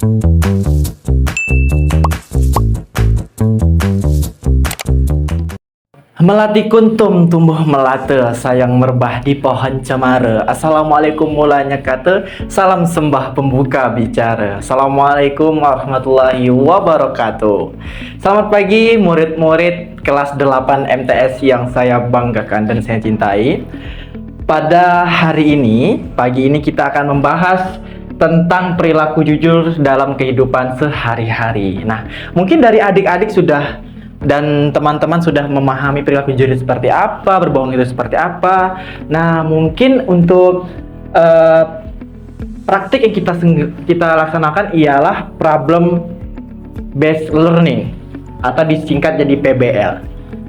Melati kuntum tumbuh melate, sayang merbah di pohon cemara. Assalamualaikum mulanya kata, salam sembah pembuka bicara. Assalamualaikum warahmatullahi wabarakatuh. Selamat pagi murid-murid kelas 8 MTS yang saya banggakan dan saya cintai. Pada hari ini, pagi ini kita akan membahas tentang perilaku jujur dalam kehidupan sehari-hari. Nah, mungkin dari adik-adik sudah dan teman-teman sudah memahami perilaku jujur seperti apa, berbohong itu seperti apa. Nah, mungkin untuk praktik yang kita laksanakan ialah problem based learning atau disingkat jadi PBL.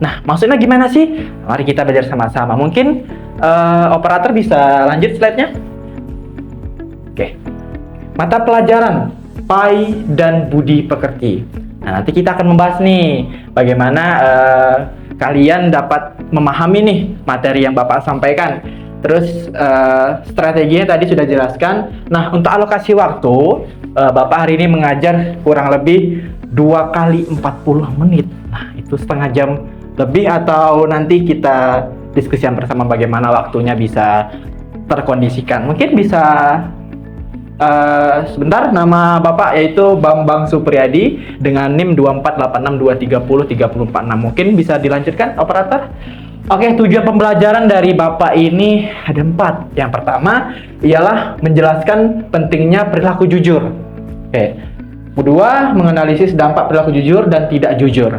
Nah, maksudnya gimana sih? Mari kita belajar sama-sama. Mungkin operator bisa lanjut slide-nya. Oke. Mata pelajaran Pai dan Budi Pekerti. Nah, nanti kita akan membahas nih bagaimana kalian dapat memahami nih materi yang Bapak sampaikan. Terus strateginya tadi sudah jelaskan. Nah, untuk alokasi waktu, Bapak hari ini mengajar kurang lebih 2 kali 40 menit. Nah, itu setengah jam lebih, atau nanti kita diskusikan bersama bagaimana waktunya bisa terkondisikan. Mungkin bisa sebentar, nama Bapak yaitu Bambang Supriyadi dengan NIM 24862303046. Mungkin bisa dilanjutkan operator. Oke, tujuan pembelajaran dari Bapak ini ada 4. Yang pertama ialah menjelaskan pentingnya perilaku jujur. Oke. Kedua, menganalisis dampak perilaku jujur dan tidak jujur.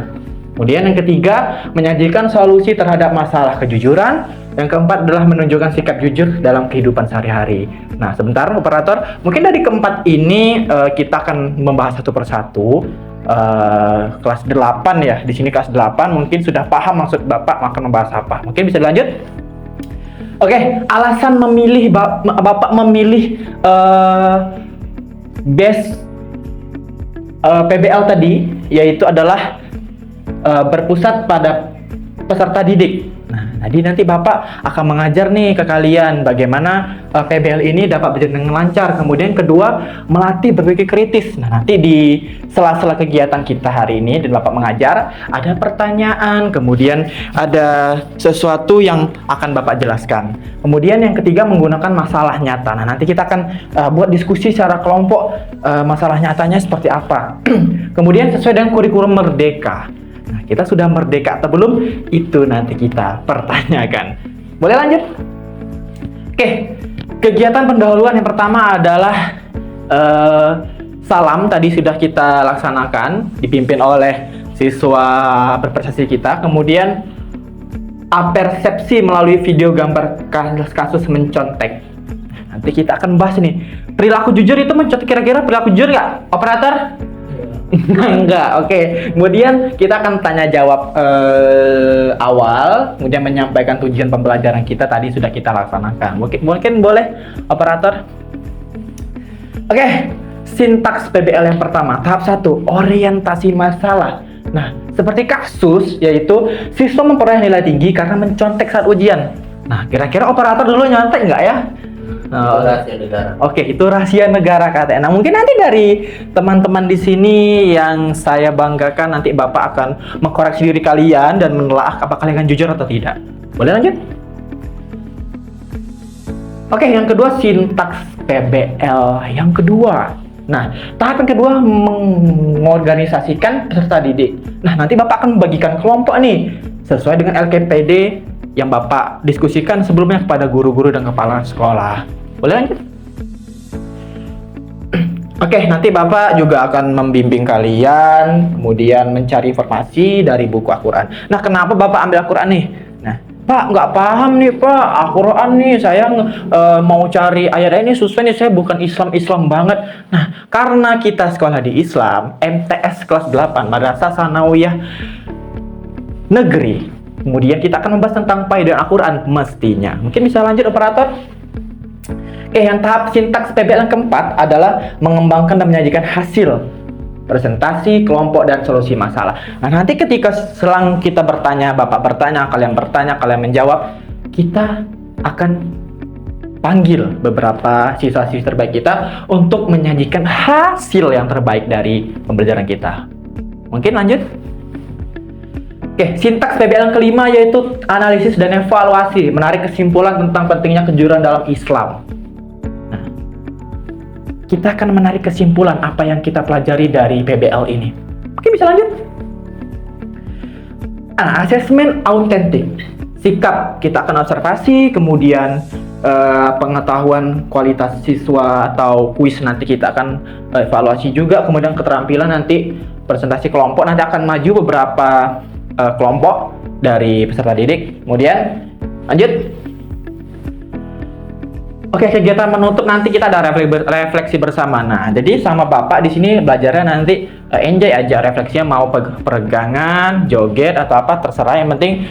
Kemudian yang ketiga, menyajikan solusi terhadap masalah kejujuran. Yang keempat adalah menunjukkan sikap jujur dalam kehidupan sehari-hari. Nah, sebentar operator, mungkin dari keempat ini kita akan membahas satu persatu. Kelas 8 ya, di sini kelas 8 mungkin sudah paham maksud Bapak akan membahas apa. Mungkin bisa dilanjut? Oke, alasan memilih Bapak memilih base PBL tadi, yaitu adalah berpusat pada peserta didik. Nah, jadi nanti Bapak akan mengajar nih ke kalian bagaimana PBL ini dapat berjalan dengan lancar. Kemudian kedua, melatih berpikir kritis. Nah, nanti di sela-sela kegiatan kita hari ini dan Bapak mengajar, ada pertanyaan, kemudian ada sesuatu yang akan Bapak jelaskan. Kemudian yang ketiga, menggunakan masalah nyata. Nah, nanti kita akan buat diskusi secara kelompok, masalah nyatanya seperti apa. Kemudian sesuai dengan kurikulum Merdeka. Nah, kita sudah merdeka atau belum? Itu nanti kita pertanyakan. Boleh lanjut? Oke, kegiatan pendahuluan yang pertama adalah salam. Tadi sudah kita laksanakan, dipimpin oleh siswa berprestasi kita. Kemudian apersepsi melalui video gambar kasus mencontek. Nanti kita akan bahas nih, perilaku jujur itu mencontek, kira-kira perilaku jujur nggak, operator? Enggak, oke. Kemudian kita akan tanya jawab awal, kemudian menyampaikan tujuan pembelajaran kita tadi sudah kita laksanakan. Mungkin boleh operator. Oke, sintaks PBL yang pertama, tahap 1, orientasi masalah. Nah, seperti kasus, yaitu siswa memperoleh nilai tinggi karena mencontek saat ujian. Nah, kira-kira operator dulu nyontek nggak ya? Itu rahasia negara. Oke, itu rahasia negara katanya. Nah, mungkin nanti dari teman-teman di sini yang saya banggakan, nanti Bapak akan mengkoreksi diri kalian dan menelaah apakah kalian jujur atau tidak. Boleh lanjut? Oke, yang kedua, sintaks PBL yang kedua. Nah, tahap yang kedua, mengorganisasikan peserta didik. Nah, nanti Bapak akan membagikan kelompok nih sesuai dengan LKPD yang Bapak diskusikan sebelumnya kepada guru-guru dan kepala sekolah. Boleh lanjut? Oke, nanti Bapak juga akan membimbing kalian, kemudian mencari informasi dari buku Al-Quran. Nah, kenapa Bapak ambil Al-Quran nih? Nah, Pak, nggak paham nih Pak, Al-Quran nih, saya mau cari ayat ini susah nih, saya bukan Islam banget. Nah, karena kita sekolah di Islam, MTS kelas 8, Madrasah Sanawiyah Negeri. Kemudian kita akan membahas tentang Pai dan Al-Quran mestinya. Mungkin bisa lanjut operator. Oke, yang tahap sintaks PBL yang keempat adalah mengembangkan dan menyajikan hasil presentasi, kelompok, dan solusi masalah. Nah, nanti ketika selang kita bertanya, Bapak bertanya, kalian menjawab, kita akan panggil beberapa siswa-siswi terbaik kita untuk menyajikan hasil yang terbaik dari pembelajaran kita. Mungkin lanjut. Oke, sintaks PBL yang kelima yaitu analisis dan evaluasi, menarik kesimpulan tentang pentingnya kejujuran dalam Islam. Nah, kita akan menarik kesimpulan apa yang kita pelajari dari PBL ini. Oke, bisa lanjut. Nah, asesmen autentik. Sikap, kita akan observasi, kemudian pengetahuan kualitas siswa atau kuis nanti kita akan evaluasi juga, kemudian keterampilan nanti presentasi kelompok, nanti akan maju beberapa kelompok dari peserta didik. Kemudian lanjut. Oke, kegiatan menutup nanti kita ada refleksi bersama. Nah, jadi sama Bapak di sini belajarnya nanti enjoy aja, refleksinya mau peregangan, joget atau apa terserah, yang penting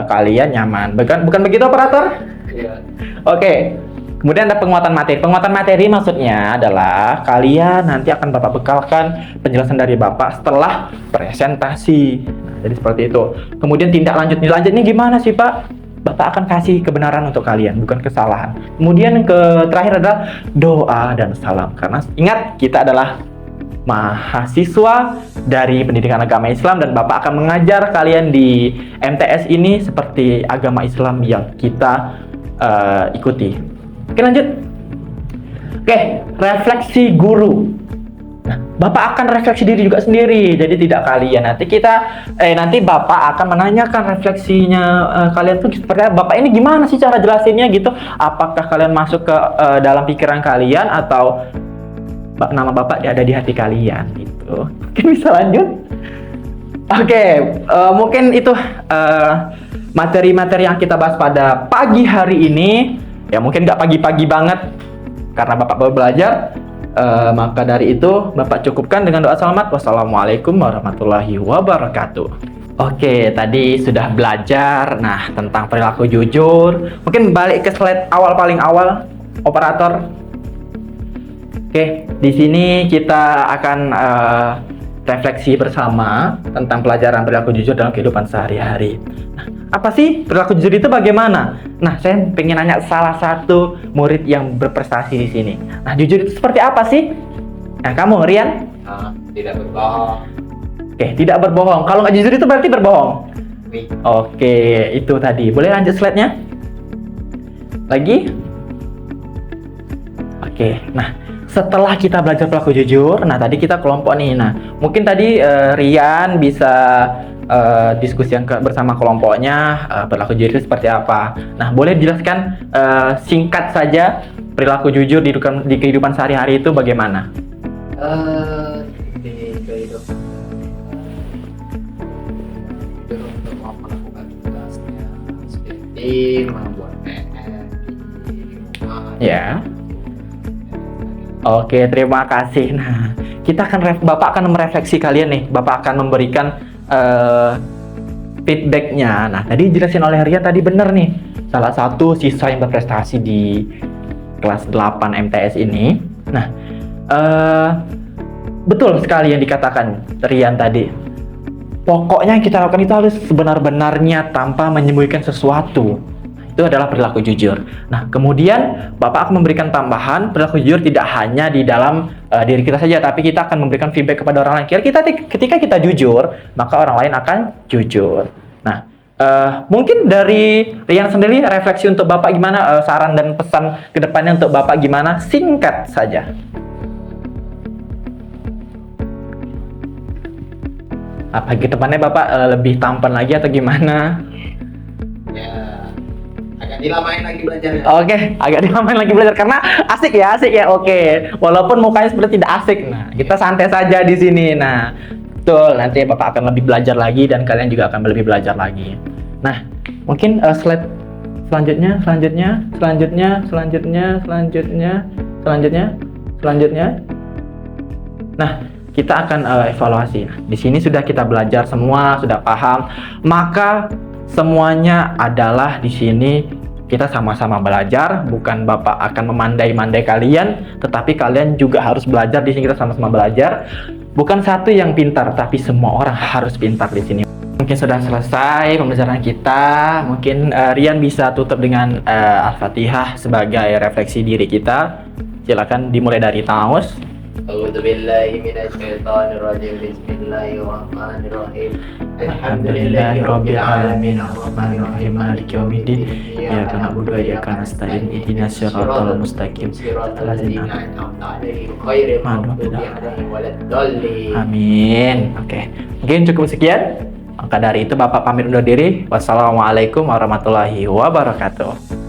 kalian nyaman. Bukan begitu operator? Iya. Oke. Kemudian ada penguatan materi. Penguatan materi maksudnya adalah kalian nanti akan Bapak bekalkan penjelasan dari Bapak setelah presentasi. Nah, jadi seperti itu. Kemudian tindak lanjut. Lanjutnya gimana sih, Pak? Bapak akan kasih kebenaran untuk kalian, bukan kesalahan. Kemudian terakhir adalah doa dan salam. Karena ingat, kita adalah mahasiswa dari pendidikan agama Islam dan Bapak akan mengajar kalian di MTS ini seperti agama Islam yang kita ikuti. Oke, lanjut. Oke, refleksi guru. Nah, Bapak akan refleksi diri juga sendiri, jadi tidak kalian. Nanti Bapak akan menanyakan refleksinya kalian tuh seperti apa. Bapak ini gimana sih cara jelasinnya gitu? Apakah kalian masuk ke dalam pikiran kalian atau nama Bapak ada di hati kalian gitu? Mungkin bisa lanjut. Oke, mungkin itu materi-materi yang kita bahas pada pagi hari ini. Ya mungkin nggak pagi-pagi banget karena Bapak baru belajar. Maka dari itu Bapak cukupkan dengan doa selamat. Wassalamualaikum warahmatullahi wabarakatuh. Oke, tadi sudah belajar tentang perilaku jujur. Mungkin balik ke slide paling awal, operator. Oke, di sini kita akan refleksi bersama tentang pelajaran perilaku jujur dalam kehidupan sehari-hari. Nah, apa sih perilaku jujur itu bagaimana? Nah, saya pengen nanya salah satu murid yang berprestasi di sini. Nah, jujur itu seperti apa sih? Nah, kamu, Rian? Tidak berbohong. Oke, tidak berbohong. Kalau nggak jujur itu berarti berbohong. Oke, itu tadi. Boleh lanjut slide-nya? Lagi? Oke, nah setelah kita belajar perilaku jujur, nah tadi kita kelompok nih. Nah, mungkin tadi Rian bisa diskusi bersama kelompoknya perilaku jujur itu seperti apa. Nah, boleh dijelaskan singkat saja perilaku jujur di kehidupan sehari-hari itu bagaimana? Di kehidupan jujur untuk melakukan tugasnya seperti membuat PR di rumah. Ya. Oke, terima kasih. Nah, Bapak akan merefleksi kalian nih. Bapak akan memberikan feedbacknya. Nah, tadi jelasin oleh Rian tadi bener nih. Salah satu siswa yang berprestasi di kelas 8 MTS ini. Nah, betul sekali yang dikatakan Rian tadi. Pokoknya yang kita lakukan itu harus sebenar-benarnya tanpa menyembunyikan sesuatu. Itu adalah perilaku jujur. Nah, kemudian Bapak akan memberikan tambahan, perilaku jujur tidak hanya di dalam diri kita saja, tapi kita akan memberikan feedback kepada orang lain. Ketika kita jujur, maka orang lain akan jujur. Nah, mungkin dari Rian sendiri refleksi untuk Bapak gimana, saran dan pesan ke depannya untuk Bapak gimana? Singkat saja. Apa ke depannya Bapak lebih tampan lagi atau gimana? Ya, agak dilamain lagi belajarnya. Oke, agak dilamain lagi belajar karena asik ya. Oke, walaupun mukanya seperti tidak asik. Nah, kita santai saja di sini. Nah, betul. Nanti Bapak akan lebih belajar lagi dan kalian juga akan lebih belajar lagi. Nah, mungkin slide selanjutnya. Nah, kita akan evaluasi. Nah, di sini sudah kita belajar semua, sudah paham. Maka semuanya adalah di sini kita sama-sama belajar, bukan Bapak akan memandai-mandai kalian, tetapi kalian juga harus belajar. Di sini kita sama-sama belajar. Bukan satu yang pintar, tapi semua orang harus pintar di sini. Mungkin sudah selesai pembelajaran kita. Mungkin Rian bisa tutup dengan Al-Fatihah sebagai refleksi diri kita. Silakan dimulai dari Taus. A'udzu billahi minasyaitonir rajim. Bismillahirrahmanirrahim. Alhamdulillahirabbil alamin arrahmanir rahim maliki yaumiddin iyyaka na'budu wa iyyaka nasta'in ihdinas siratal mustaqim siratal ladzina an'amta 'alaihim ghairil maghdubi 'alaihim waladdallin. Amin. Oke. Mungkin cukup sekian. Maka dari itu Bapak pamit undur diri. Wassalamualaikum warahmatullahi wabarakatuh.